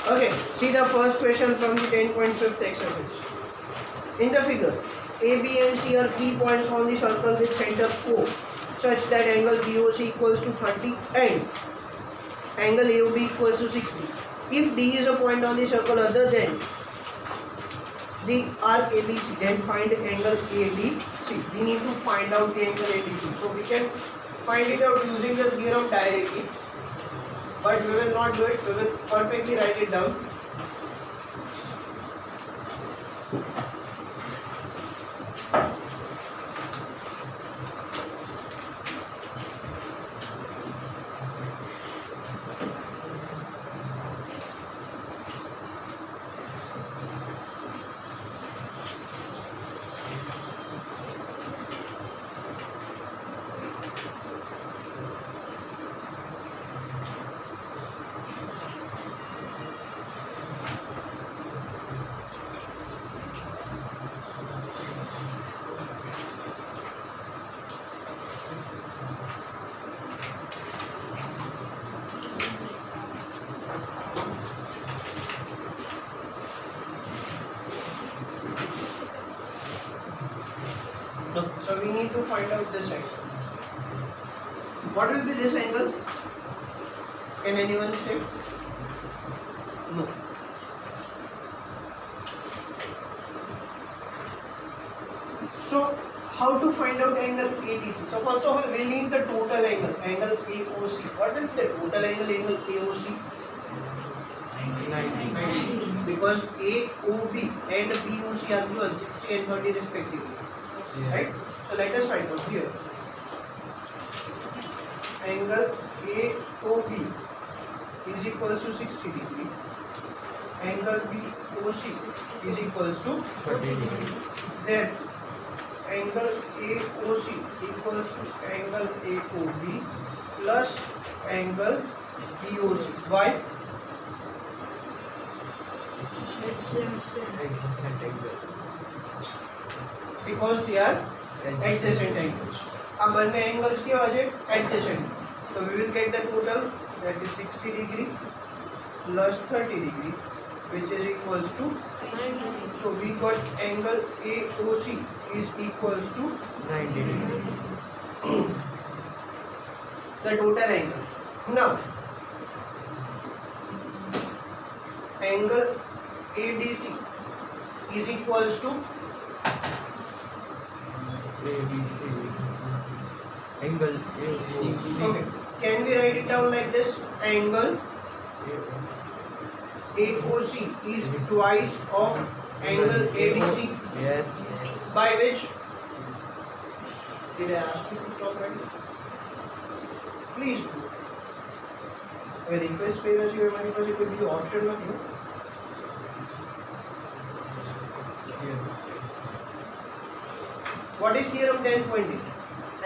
Okay, see the first question from the 10.5th exercise. In the figure, A, B and C are 3 points on the circle with center O such that angle BOC equals to 30 and angle AOB equals to 60. If D is a point on the circle other than the arc ABC, then find angle ADC. We need to find out the angle ADC. So we can find it out using the theorem directly, but we will not do it. We will perfectly write it down. So we need to find out this angle. What will be this angle? Can anyone say? No. So how to find out angle ADC? So first of all, we need the total angle AOC. What will be the total angle AOC? 90. Because AOB and BOC are given 60 and 30 respectively. Yes. Right? So let us find out here. Angle AOB is equals to 60 degree. Angle BOC is equals to 30 degree. Then angle AOC equals to angle AOB plus angle BOC. Why? Because they are adjacent angles. अब बनने angles की वजह adjacent. So we will get the total, that is 60 degree plus 30 degree, which is equals to 90. So we got angle AOC is equals to 90 degree. The total angle. Now angle ADC is equals to ABC angle AOC. Okay. Can we write it down like this? Angle AOC is twice of angle ADC. Yes. By which? Did I ask you to stop writing? Please do. अगर request करना चाहिए हमारे पास कोई भी option मत लो. What is theorem 10.8?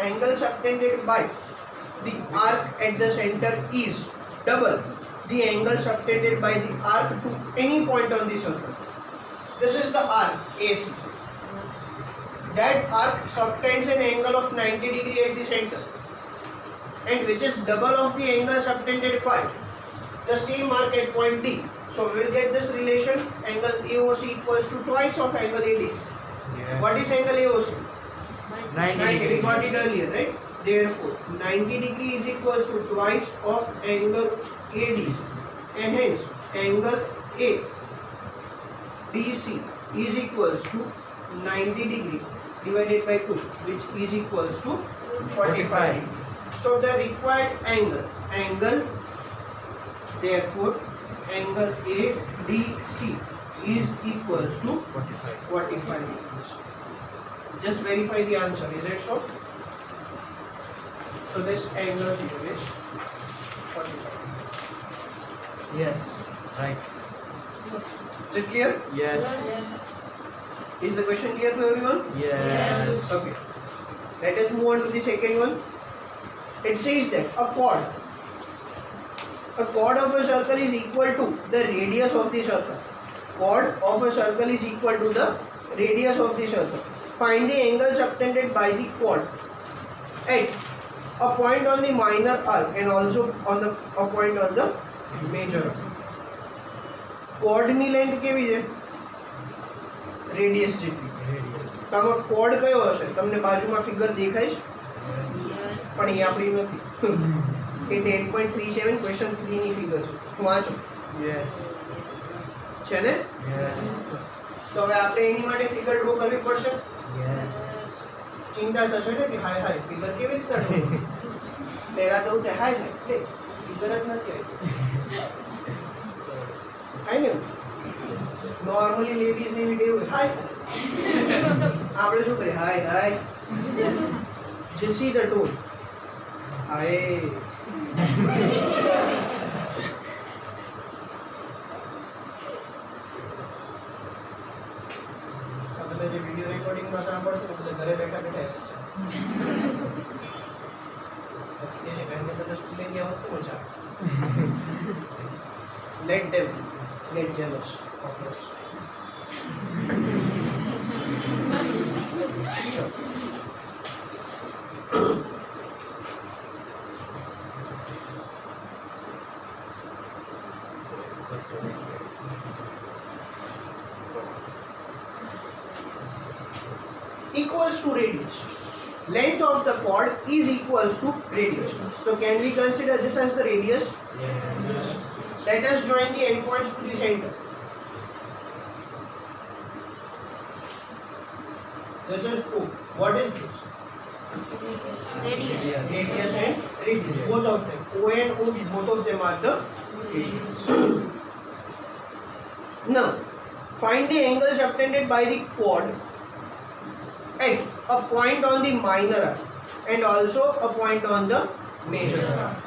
Angle subtended by the arc at the center is double the angle subtended by the arc to any point on the circle. This is the arc AC. That arc subtends an angle of 90 degree at the center, and which is double of the angle subtended by the same arc at point D. So we will get this relation, angle AOC equals to twice of angle ADC. Yeah. What is angle AOC? 90 We got it earlier, right? Therefore, 90 degree is equals to twice of angle ADC, and hence angle ADC is equals to 90 degree divided by 2, which is equals to 45 degree. So the required angle, therefore angle ADC is equals to 45 degrees. Just verify the answer. Is it so? So this angle here is 45. Yes. Right. Is it clear? Yes. Is the question clear to everyone? Yes. Okay. Let us move on to the second one. It says that a chord of a circle is equal to the radius of the circle. Chord of a circle is equal to the radius of the circle. Find the angle subtended by the chord at a point on the minor arc and also on a point on the major arc. કોર્ડની length કેવી છે? Radius જેટલી. Radius. તો આમાં cord કયો હશે? તમને બાજુમાં ફિગર દેખાય છે, પણ એ આપણી નથી. એ 10.37 ક્વેશ્ચન 3 ની ફિગર છે. વાંચો. Yes. છે ને? Yes. તો હવે આપણે એની માટે ફિગર ડ્રો કરવી પડશે. Yes. ચિંતા થશે ને કે હાય હાય ફિગર કેવી રીતે ડ્રો કરવી? પહેલા તો તે હાય હાય લે ફિગર જ નથી આવી. હાય ને નોર્મલી લેડીઝ ની વિડિયો હોય હાય. આપણે શું કરીએ? હાય હાય. જે સી ધ ટોન. હાય. આપણે જે વિડિયો રેકોર્ડિંગમાં સાંભળશે ને બધા ઘરે બેઠા બેઠા હશે. પછી કે છે કે બધા સ્કૂલે ગયા હોત તો મજા આવે. Let them get jealous of us. ચલો. Equals to radius. Length of the chord is equals to radius. So can we consider this as the radius? Yes. Let us join the endpoints to the center. This is O. What is this? Radius. Radius and radius. Both of them. O and OB. Both of them are the radius. Now, find the angle subtended by the chord at a point on the minor arc and also a point on the major arc.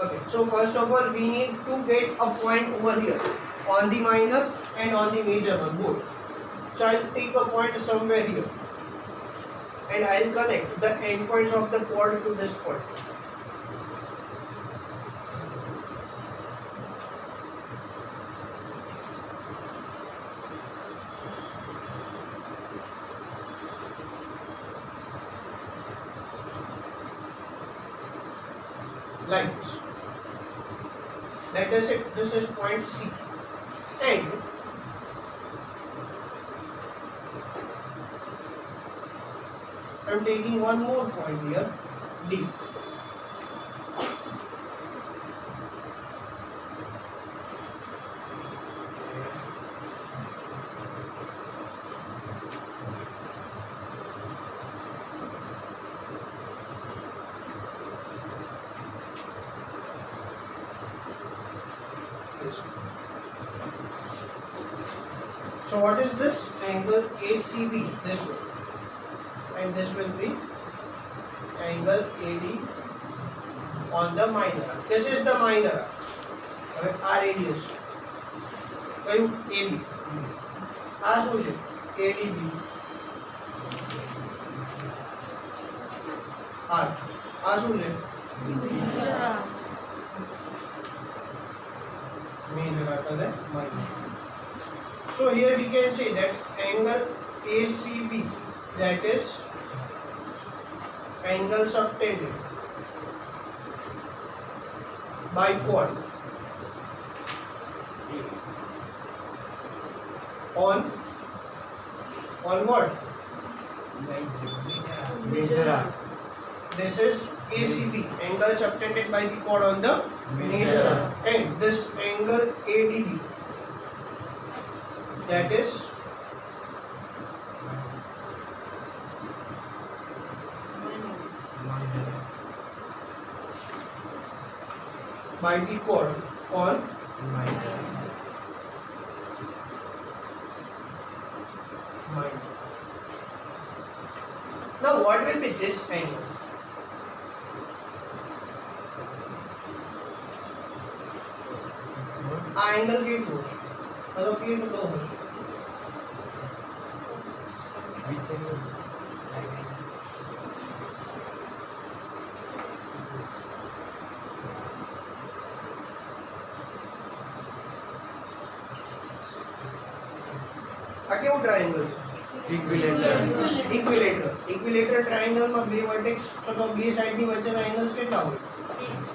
Okay, so first of all, we need to get a point over here on the minor and on the major one, both. So I'll take a point somewhere here and I'll connect the endpoints of the chord to this point. Like this. Let us say this is point C and I'm taking one more point here, D. So what is this? Angle ACB, this one. And this will be angle AD on the minor arc. This is the minor arc. હવે આ radius. કયું? AB. આ શું છે? ADB. R. આ શું છે? Major arc and minor. So here we can say that angle ACB, that is angle subtended by chord on what? Major arc. This is ACB, angle subtended by the chord on the major arc, and this angle ADB, that is by the chord on minor. Now what will be this angle? આ angle કેટલું છે? તો કેટલો હશે? Which angle? આ કેવું triangle? Equilateral. Equilateral ટ્રાયેંગલમાં બે vertex અથવા બે સાઈડની વચ્ચેના એંગલ્સ કેટલા હોય?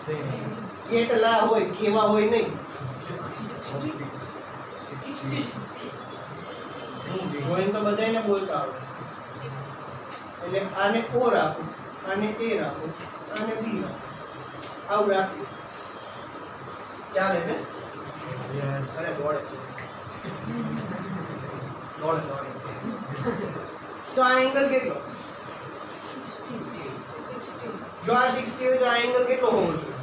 Same. કેટલા હોય, કેવા હોય નહીં. જોઈન તો બધાયને બોલતા આવડે એટલે આને O રાખો આને A રાખો આને B રાખો આવું રાખો ચાલે ને Yes. અરે દોડે છે દોડે તો આ એંગલ કેટલો જો આ 60 હોય તો આ એંગલ કેટલો હોવો જોઈએ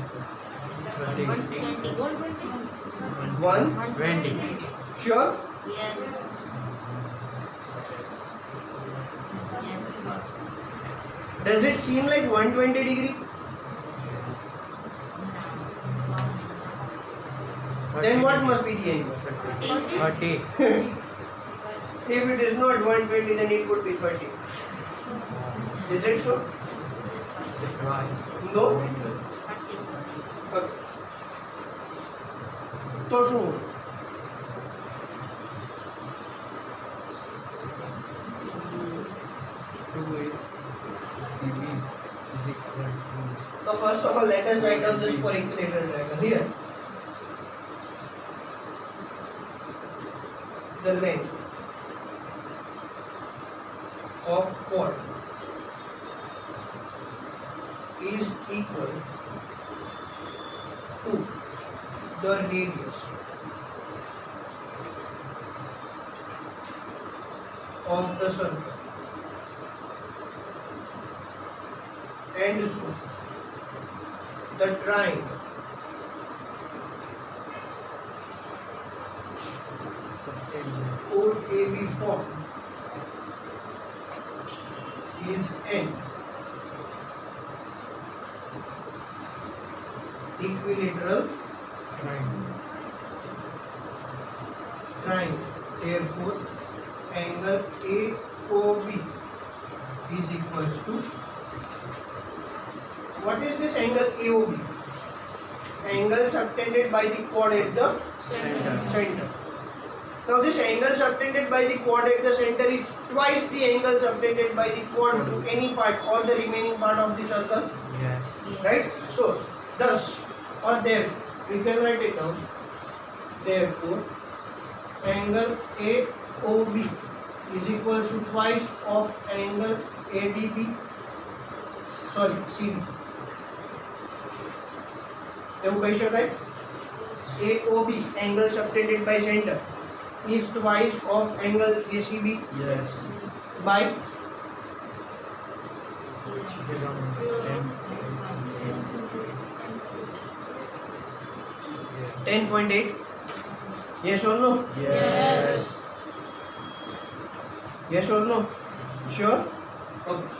1 sure Yes. Does it seem like 120 degree? Then what must be the angle? 30. If it is not 120, then it would be 30. Is it so? Twice. No? Okay. તો શું CB is equal to So first of all, let us write down this for equilateral triangle. Here, the length of chord is equal to the radius of the circle, and so the triangle OAB form is an equilateral triangle. Therefore, angle AOB is equals to, what is this angle AOB? Angle subtended by the chord at the center. Now this angle subtended by the chord at the center is twice the angle subtended by the chord to any part or the remaining part of the circle, yes. right? So thus or therefore we can write it down. Therefore, angle AOB is equals to twice of angle ADB. Sorry, CB. એવું કહી શકાય AOB angle subtended by center is twice of angle ACB Yes. by 10.8. Yes or no? Yes. Yes or no? Sure? Okay.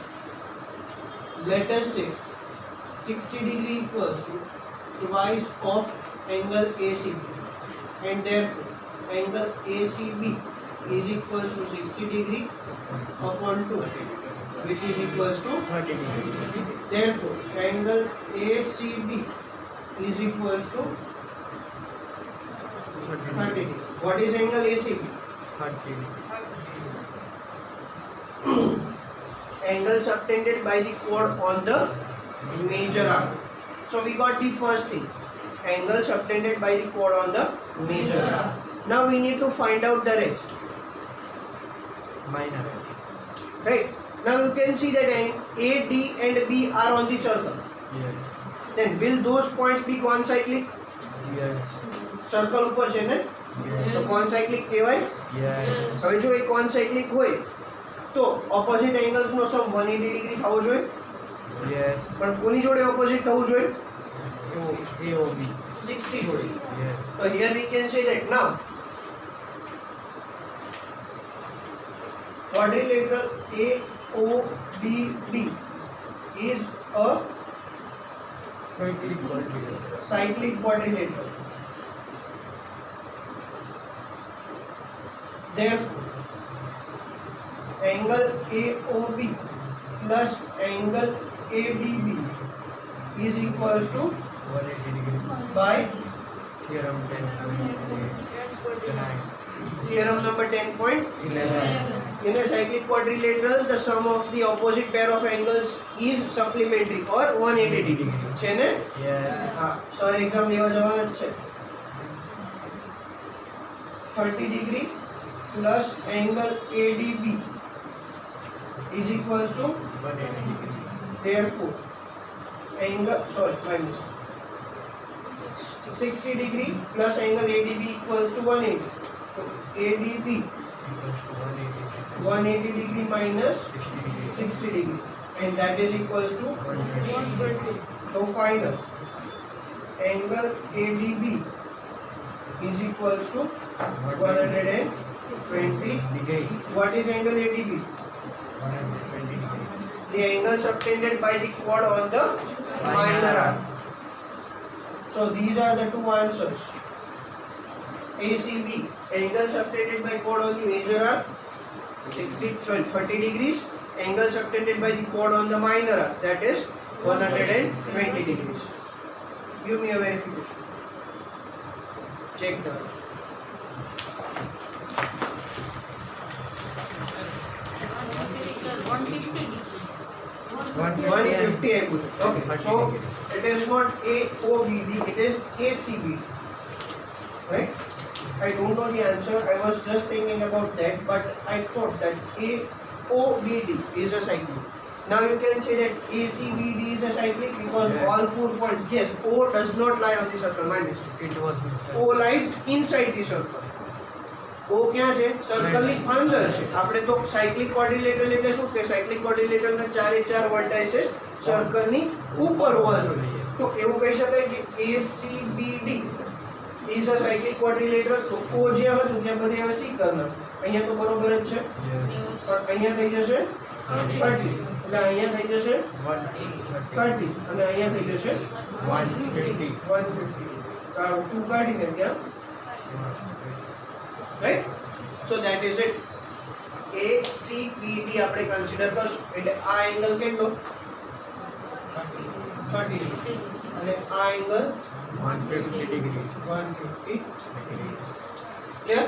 Let us say 60 degree equals to twice of angle ACB, and therefore angle ACB is equals to 60 degree upon 2, which is equals to 30. therefore angle ACB is equals to 30 degree. What is angle ACB? 30. Angle subtended by the chord on the major arc. So we got the first thing, angle subtended by the chord on the major arc. Now we need to find out the rest, Minor. right? Now you can see that A, D and B are on the circle. Yes. Then will those points be concyclic? Yes. Circle ઉપર છે ને, તો concyclic કહેવાય. Yes. હવે જો એ concyclic હોય તો opposite angles નો sum 180 degree થવો જોઈએ. Yes. પણ કોની જોડે opposite થવું જોઈએ? AOB. 60 જોડે. Yes. So here we can say that now quadrilateral AOBD is a Cyclic quadrilateral. cyclic quadrilateral. Therefore, angle AOB plus angle ADB is equals to 180 degree. by Theorem 10.9. theorem number 10.11. 11. In a cyclic quadrilateral, the sum of the opposite pair of angles is supplementary or 180 degree. છે ને? Yes. હા, sorry exam લેવા જવાના જ છે. 30 degree plus angle ADB is equals to, 180 degree. therefore angle, sorry my mistake, 60 degree plus angle ADB equals to 180. So ADB Equals to 180. 180 degree minus 60 degree. 60 degree, and that is equals to, 120. so final angle ADB is equals to 120. Degree. What is angle ADB? 120 degree. The angle subtended by the chord on the minor arc. So these are the two answers. ACB, angle subtended by chord on the major arc, 30 degrees. Angle subtended by the chord on the minor arc, that is 120 degrees. Give me a verification. Check the answers. 150 I put it. Okay, so it is not AOBD, it is ACBD. Right? I don't know the answer. I was just thinking about that, but I thought that AOBD is a cyclic. Now you can say that ACBD is a cyclic because all 4 points. Yes, O does not lie on the circle. My mistake. It was inside. O lies inside the circle. O ક્યાં છે? સર્કલની અંદર છે. આપણે તો cyclic quadrilateral એટલે શું કે cyclic ક્વાડ્રિલેટરના ચારે ચાર વર્ટાઇસીસ સર્કલની ઉપર હોવા જોઈએ. તો એવું કહી શકાય કે ACBD is a cyclic quadrilateral. તો O જે હતું ત્યાં બધે હવે C કર્નલ. અહીંયા તો બરોબર જ છે. Yes. પણ અહીંયા થઈ જશે 30. એટલે અહીંયા થઈ જશે 130. 30 અને અહીંયા થઈ જશે 150. 150. 2 કાઢીને ત્યાં, right? So that is it. ACBD આપણે કન્સિડર કરશું. એટલે આ એંગલ કેટલો? 30 ડિગ્રી અને આ એંગલ 150 degree. 150. Degree. ક્લિયર?